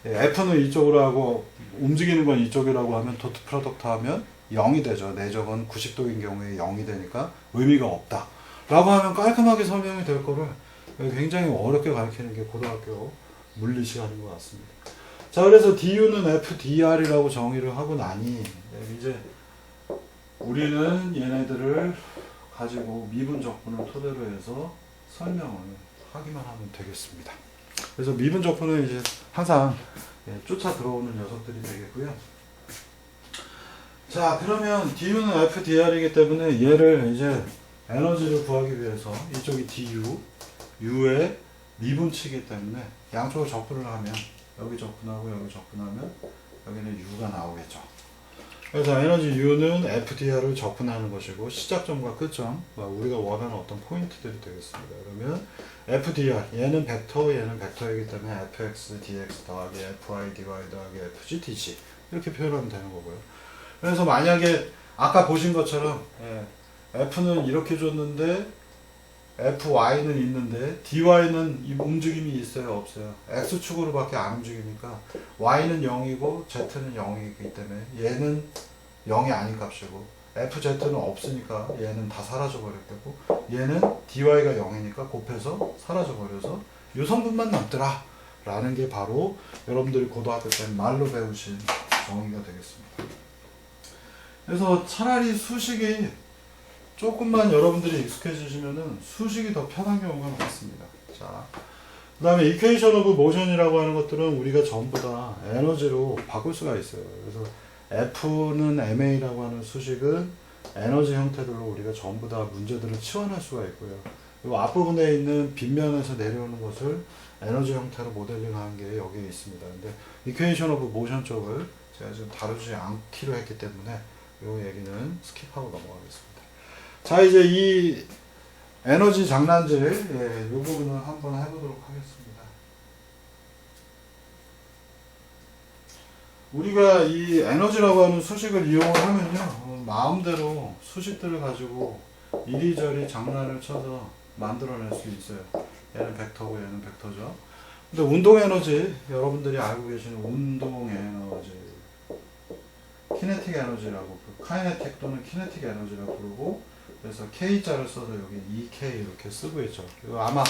F는 이쪽으로 하고 움직이는 건 이쪽이라고 하면 도트 프로덕트 하면 0이 되죠. 내적은 90도인 경우에 0이 되니까 의미가 없다 라고 하면 깔끔하게 설명이 될 거를 굉장히 어렵게 가르치는 게 고등학교 물리 시간인 것 같습니다. 자, 그래서 DU는 FDR이라고 정의를 하고 나니 이제 우리는 얘네들을 가지고 미분 적분을 토대로 해서 설명을 하기만 하면 되겠습니다. 그래서 미분 적분은 이제 항상 쫓아 들어오는 녀석들이 되겠고요. 자, 그러면 DU는 FDR이기 때문에 얘를 이제 에너지를 구하기 위해서 이쪽이 DU, U의 미분치이기 때문에 양쪽을 적분을 하면 여기 적분하고 여기 적분하면 여기는 U가 나오겠죠. 그래서 에너지 U는 FDR을 적분하는 것이고 시작점과 끝점, 우리가 원하는 어떤 포인트들이 되겠습니다. 그러면 FDR, 얘는 벡터이기 때문에 fx dx 더하기 fy dy 더하기 fg dg 이렇게 표현하면 되는 거고요. 그래서 만약에 아까 보신 것처럼 f는 이렇게 줬는데 fy는 있는데 dy는 움직임이 있어요 없어요? x축으로 밖에 안 움직이니까 y는 0이고 z는 0이기 때문에 얘는 0이 아닌 값이고 fz는 없으니까 얘는 다 사라져 버렸고 얘는 dy가 0이니까 곱해서 사라져 버려서 이 성분만 남더라 라는 게 바로 여러분들이 고등학교 때 말로 배우신 정의가 되겠습니다. 그래서 차라리 수식이 조금만 여러분들이 익숙해지시면은 수식이 더 편한 경우가 많습니다. 자, 그 다음에 equation of motion이라고 하는 것들은 우리가 전부 다 에너지로 바꿀 수가 있어요. 그래서 F는 ma라고 하는 수식은 에너지 형태들로 우리가 전부 다 문제들을 치환할 수가 있고요. 그리고 앞부분에 있는 빗면에서 내려오는 것을 에너지 형태로 모델링하는 게 여기에 있습니다. 근데 equation of motion 쪽을 제가 지금 다루지 않기로 했기 때문에 이 얘기는 스킵하고 넘어가겠습니다. 자, 이제 이 에너지 장난질, 이 부분을 한번 해보도록 하겠습니다. 우리가 이 에너지라고 하는 수식을 이용을 하면요, 마음대로 수식들을 가지고 이리저리 장난을 쳐서 만들어낼 수 있어요. 얘는 벡터고 얘는 벡터죠. 근데 운동 에너지, 여러분들이 알고 계시는 운동 에너지, 키네틱 에너지라고, 카이네틱 또는 키네틱 에너지라고 부르고, 그래서 K자를 써서 여기 EK 이렇게 쓰고 있죠. 아마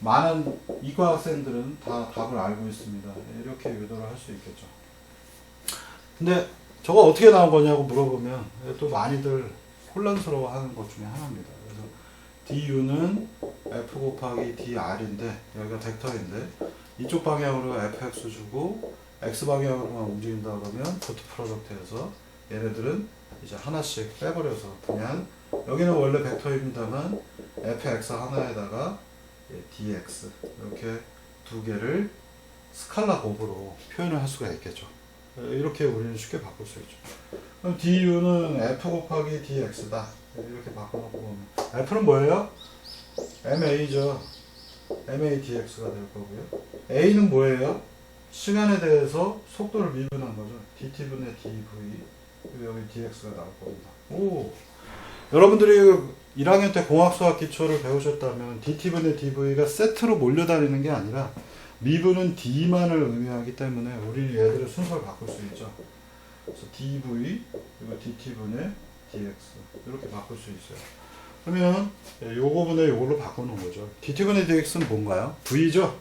많은 이과 학생들은 다 답을 알고 있습니다. 이렇게 유도를 할 수 있겠죠. 근데 저거 어떻게 나온 거냐고 물어보면 또 많이들 혼란스러워 하는 것 중에 하나입니다. 그래서 DU는 F 곱하기 DR인데 여기가 벡터인데 이쪽 방향으로 FX 주고 X 방향으로만 움직인다 그러면 도트 프로덕트에서 얘네들은 이제 하나씩 빼버려서 그냥 여기는 원래 벡터입니다만 fx 하나에다가 dx 이렇게 두 개를 스칼라 곱으로 표현을 할 수가 있겠죠. 이렇게 우리는 쉽게 바꿀 수 있죠. 그럼 du는 f 곱하기 dx다 이렇게 바꿔놓고 보면 f는 뭐예요? ma죠. ma dx가 될 거고요. a는 뭐예요? 시간에 대해서 속도를 미분한 거죠. dt분의 dv 그리고 여기 dx가 나올 겁니다. 오, 여러분들이 1학년 때 공학수학 기초를 배우셨다면 dt분의 dv가 세트로 몰려다니는 게 아니라 미분은 d만을 의미하기 때문에 우리는 얘들의 순서를 바꿀 수 있죠. 그래서 dv 그리고 dt분의 dx 이렇게 바꿀 수 있어요. 그러면 요거분의 요걸로 바꾸는 거죠. dt분의 dx는 뭔가요? v죠?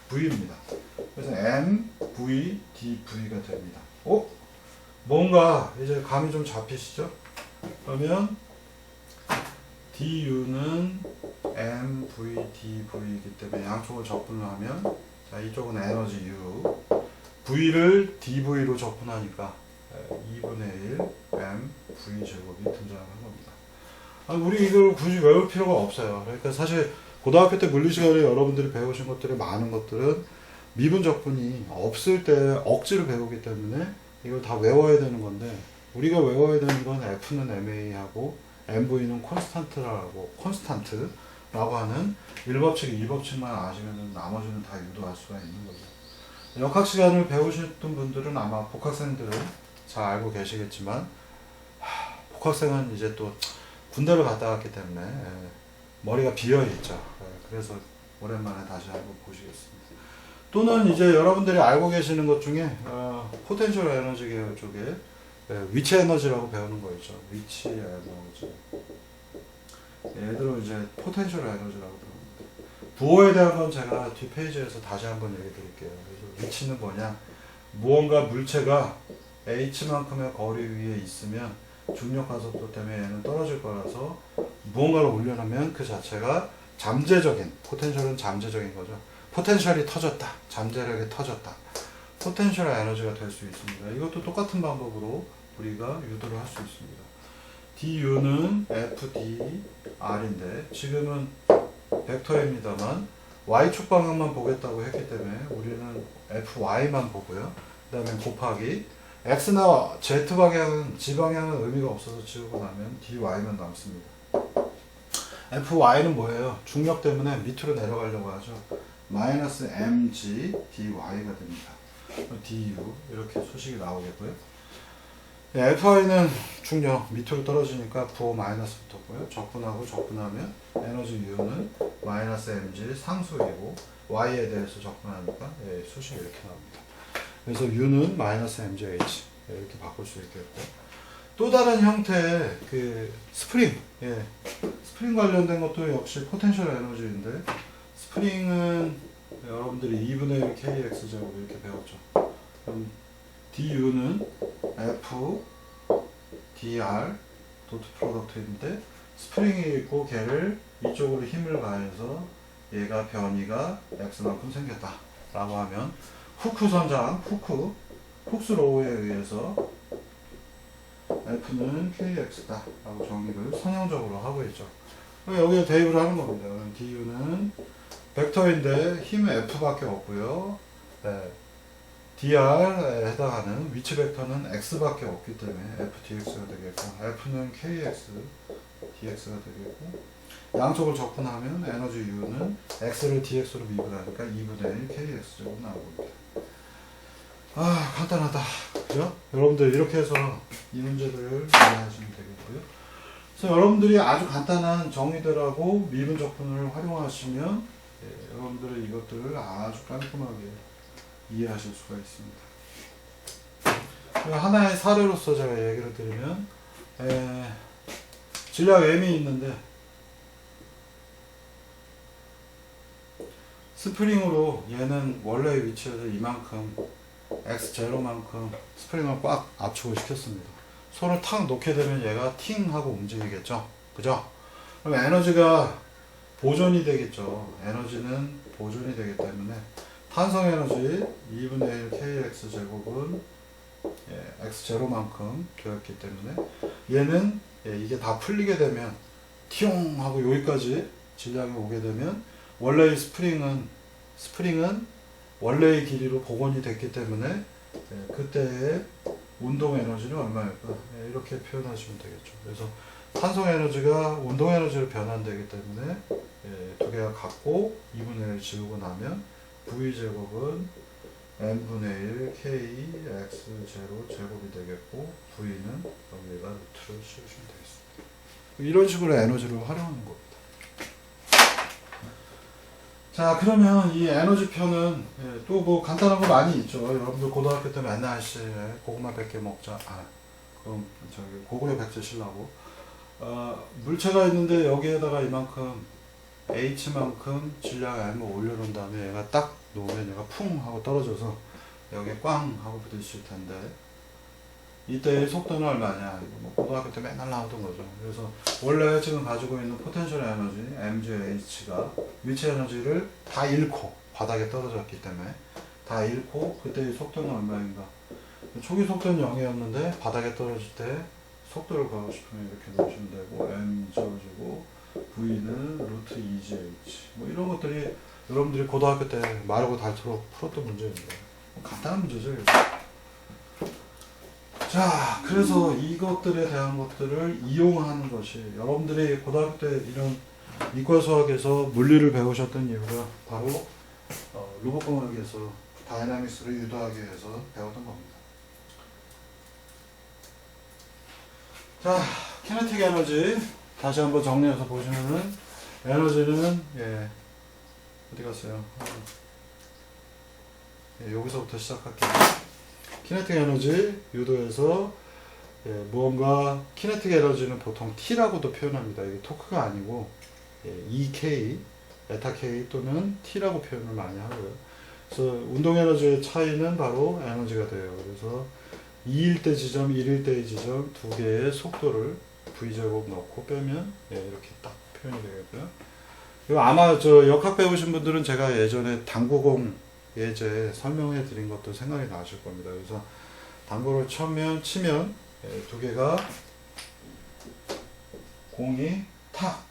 v입니다. 그래서 m, v, dv가 됩니다. 뭔가 이제 감이 좀 잡히시죠? 그러면 du는 m, v, dv이기 때문에 양쪽을 접근을 하면 자 이쪽은 에너지 u v를 dv로 접근하니까 2분의 1 m v 제곱이 등장하는 겁니다. 우리 이걸 굳이 외울 필요가 없어요. 그러니까 사실 고등학교 때 물리 시간에 여러분들이 배우신 것들이 많은 것들은 미분 적분이 없을 때 억지로 배우기 때문에 이걸 다 외워야 되는 건데 우리가 외워야 되는 건 F는 MA하고 MV는 콘스탄트라고 하는 1법칙, 2법칙만 아시면 나머지는 다 유도할 수가 있는 거죠. 역학 시간을 배우셨던 분들은 아마 복학생들은 잘 알고 계시겠지만 복학생은 이제 또 군대를 갔다 왔기 때문에 머리가 비어 있죠. 그래서 오랜만에 다시 한번 보시겠습니다. 또는 이제 여러분들이 알고 계시는 것 중에 포텐셜 에너지 계열 쪽에 위치 에너지라고 배우는 거 있죠. 위치 에너지. 얘들은 이제 포텐셜 에너지라고 배웁니다. 부호에 대한 건 제가 뒷페이지에서 다시 한번 얘기 드릴게요. 그래서 위치는 뭐냐? 무언가 물체가 h만큼의 거리 위에 있으면 중력 가속도 때문에 얘는 떨어질 거라서 무언가를 올려놓으면 그 자체가 잠재적인, 포텐셜은 잠재적인 거죠. 포텐셜이 터졌다. 잠재력이 터졌다. 포텐셜 에너지가 될 수 있습니다. 이것도 똑같은 방법으로 우리가 유도를 할 수 있습니다. du는 fdr인데 지금은 벡터입니다만 y축 방향만 보겠다고 했기 때문에 우리는 fy만 보고요. 그 다음에 곱하기 x나 z 방향은 지방향은 의미가 없어서 지우고 나면 dy만 남습니다. fy는 뭐예요? 중력 때문에 밑으로 내려가려고 하죠. 마이너스 mg dy가 됩니다. du 이렇게 소식이 나오겠고요. fy는 중력 밑으로 떨어지니까 부호 마이너스 붙었고요. 접근하면 에너지 u는 마이너스 mg 상수이고 y에 대해서 접근하니까 수식이 이렇게 나옵니다. 그래서 u는 마이너스 mgh 이렇게 바꿀 수 있겠고 또 다른 형태의 그 스프링 스프링 관련된 것도 역시 포텐셜 에너지인데 스프링은 여러분들이 2분의 1 kx 제곱 이렇게 배웠죠. 그럼 du는 f dr 도트 프로덕트인데 스프링이 있고 걔를 이쪽으로 힘을 가해서 얘가 변이가 x만큼 생겼다 라고 하면 후크 선장 훅스 로우에 의해서 f는 kx다 라고 정의를 선형적으로 하고 있죠. 여기에 대입을 하는 겁니다. du는 벡터인데 힘은 f밖에 없고요. dr에 해당하는 위치 벡터는 x밖에 없기 때문에 f dx가 되겠고 f는 kx dx가 되겠고 양쪽을 접근하면 에너지 u는 x를 dx로 미분하니까 2분의 1 kx 제곱 나옵니다. 간단하다. 그죠? 여러분들 이렇게 해서 이 문제들을 이해하시면 되겠고요. 그래서 여러분들이 아주 간단한 정의들하고 미분 적분을 활용하시면 여러분들은 이것들을 아주 깔끔하게 이해하실 수가 있습니다. 하나의 사례로서 제가 얘기를 드리면 질량 M이 있는데 스프링으로 얘는 원래의 위치에서 이만큼 x0만큼 스프링을 꽉 압축을 시켰습니다. 손을 탁 놓게 되면 얘가 팅 하고 움직이겠죠. 그죠? 그럼 에너지가 보존이 되겠죠. 에너지는 보존이 되기 때문에 탄성 에너지 2분의 1 kx 제곱은 x0만큼 되었기 때문에 얘는 이게 다 풀리게 되면 티용 하고 여기까지 질량이 오게 되면 원래의 스프링은 원래의 길이로 복원이 됐기 때문에 그때의 운동 에너지는 얼마일까? 이렇게 표현하시면 되겠죠. 그래서 탄성 에너지가 운동 에너지로 변환되기 때문에 두 개가 같고 2분의 1 지우고 나면 v 제곱은 n분의 1 k x0 제곱이 되겠고 v는 여기가 루트를 씌우시면 되겠습니다. 이런 식으로 에너지를 활용하는 겁니다. 자, 그러면 이 에너지 표는 또 뭐 간단한 거 많이 있죠. 여러분들 고등학교 때 맨날 고구마 100개 먹자. 그럼 저기 고구려 백제 실라고 물체가 있는데 여기에다가 이만큼 H만큼 질량 M을 올려놓은 다음에 얘가 딱 놓으면 얘가 풍 하고 떨어져서 여기 꽝 하고 부딪힐 텐데, 이때의 속도는 얼마냐? 이거 뭐 고등학교 때 맨날 나오던 거죠. 그래서 원래 지금 가지고 있는 포텐셜 에너지 mgH가 위치 에너지를 다 잃고 바닥에 떨어졌기 때문에 다 잃고, 그때의 속도는 얼마인가? 초기 속도는 0이었는데 바닥에 떨어질 때 속도를 구하고 싶으면 이렇게 넣으시면 되고, m 지워주고 v는 루트 2gh, 뭐 이런 것들이 여러분들이 고등학교 때 마르고 닳도록 풀었던 문제입니다. 간단한 문제죠. 이거. 자, 그래서 이것들에 대한 것들을 이용하는 것이, 여러분들이 고등학교 때 이런 이과 수학에서 물리를 배우셨던 이유가 바로 로봇공학에서 다이나믹스를 유도하기 위해서 배웠던 겁니다. 자, 키네틱 에너지 다시 한번 정리해서 보시면은, 에너지는 어디 갔어요? 여기서부터 시작할게요. 키네틱 에너지 유도에서 무언가 키네틱 에너지는 보통 T라고도 표현합니다. 이게 토크가 아니고 EK, 에타 K 또는 T라고 표현을 많이 하고요. 그래서 운동 에너지의 차이는 바로 에너지가 돼요. 그래서 2일 때 지점, 1일 때의 지점 두 개의 속도를 V제곱 넣고 빼면 이렇게 딱 표현이 되겠고요. 그리고 아마 저 역학 배우신 분들은 제가 예전에 당구공 예제 설명해 드린 것도 생각이 나실 겁니다. 그래서 당구를 치면 두 개가 공이 탁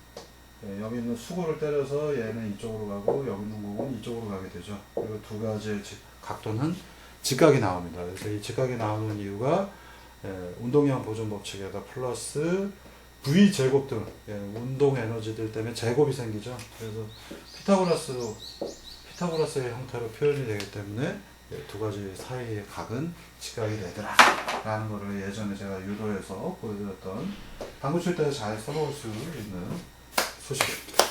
여기 있는 수구를 때려서 얘는 이쪽으로 가고 여기 있는 공은 이쪽으로 가게 되죠. 그리고 두 가지의 각도는 직각이 나옵니다. 그래서 이 직각이 나오는 이유가 운동량 보존 법칙에다 플러스 V 제곱 등 운동 에너지들 때문에 제곱이 생기죠. 그래서 피타고라스의 형태로 표현이 되기 때문에 두 가지 사이의 각은 직각이 되더라 라는 거를 예전에 제가 유도에서 보여드렸던, 당구 칠 때 잘 써먹을 수 있는 소식입니다.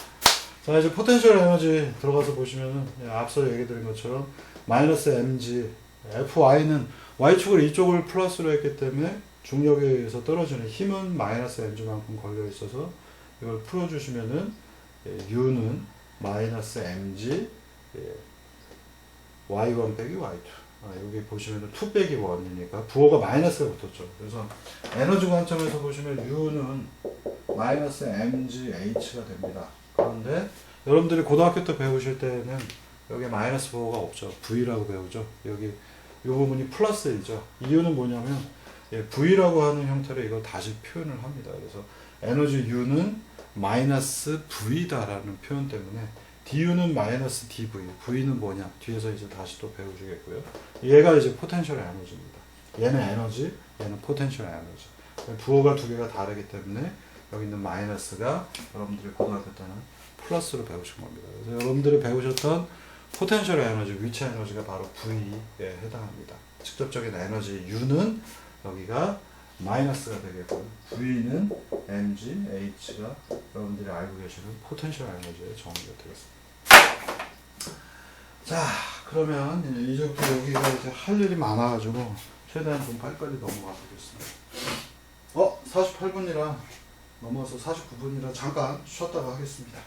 자, 이제 포텐셜 에너지 들어가서 보시면은 앞서 얘기 드린 것처럼 마이너스 mg fy는 y축을 이쪽을 플러스로 했기 때문에 중력에 의해서 떨어지는 힘은 마이너스 mg만큼 걸려 있어서 이걸 풀어주시면은 u는 마이너스 mg y1 빼기 y2, 여기 보시면은 2 빼기 1이니까 부호가 마이너스가 붙었죠. 그래서 에너지 관점에서 보시면 u는 마이너스 mgh가 됩니다. 그런데 여러분들이 고등학교 때 배우실 때는 여기 마이너스 부호가 없죠. v라고 배우죠. 여기 이 부분이 플러스 1이죠. 이유는 뭐냐면 v라고 하는 형태로 이걸 다시 표현을 합니다. 그래서 에너지 u는 마이너스 v다라는 표현 때문에 du는 마이너스 dv, v는 뭐냐 뒤에서 이제 다시 또 배우시겠고요. 얘가 이제 포텐셜 에너지입니다. 얘는 에너지, 얘는 포텐셜 에너지. 부호가 두 개가 다르기 때문에 여기 있는 마이너스가 여러분들이 고등학교 때는 플러스로 배우신 겁니다. 그래서 여러분들이 배우셨던 포텐셜 에너지, 위치 에너지가 바로 V에 해당합니다. 직접적인 에너지 U는 여기가 마이너스가 되겠고요. V는 mg, h가 여러분들이 알고 계시는 포텐셜 에너지의 정의가 되겠습니다. 자, 그러면 이제부터 여기가 이제 할 일이 많아가지고 최대한 좀 빨리빨리 넘어가 보겠습니다. 48분이라 넘어서 49분이라 잠깐 쉬었다가 하겠습니다.